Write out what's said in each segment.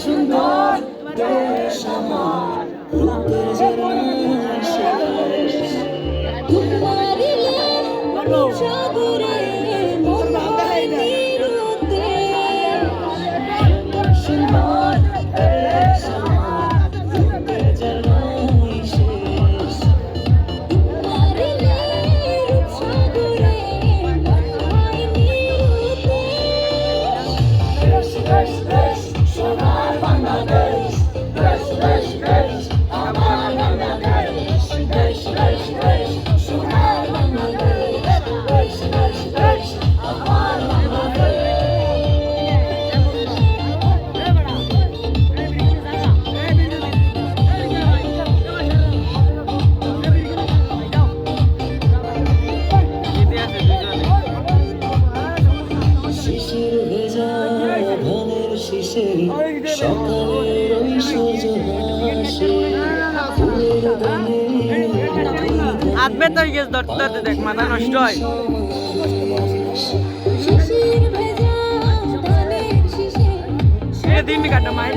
সুন্দর দেশ আমার রূপের ঝরনা শেষ সাগরে মন হয় নিরুতে সুন্দর দেশ আমার রূপের ঝরনা শেষ সাগরে মন হয় নিরুতে দেশ দেশ সোনার বাংলাদেশ দেশ দেশ দেশ আমার বাংলাদেশ দেশ দেশ দেশ সোনার বাংলাদেশ দেশ দেশ দেশ আমার বাংলাদেশ শিশির ভেজা ধানের শীষে সকালের ওই সোজো হাসি ফুলের গানে আদবে তো গেছ ধরতে দেখ মাথা নষ্ট হয় শিশির ভেজা ধানের শীষে এটা দিন কাটা মাইল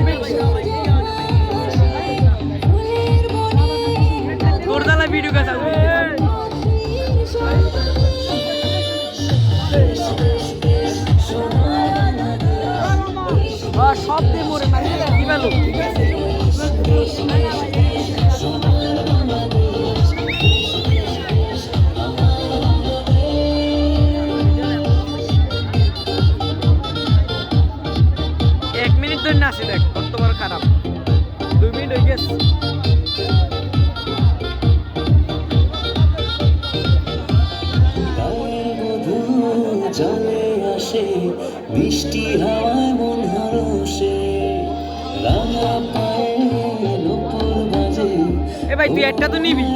ফুলের বনে তোরদালা ভিডিও কাজ আছে দেশ দেশ দেশ সোনার বাংলাদেশ সব দিয়ে মরে মারি কি ভালো দেশ দেশ দেশ সোনার বাংলাদেশ দেশ দেশ দেশ আমার বাংলাদেশ 1 মিনিট ধরে নাচি দেখ কত বড় খারাপ 2 মিনিট হয়ে গেছে গায়ের মধু জলে আসে বৃষ্টি হাওয়ায় মন হরসে রাঙা পায়ে নূপুর বাজে এ ভাই তুই একটা তো নিবি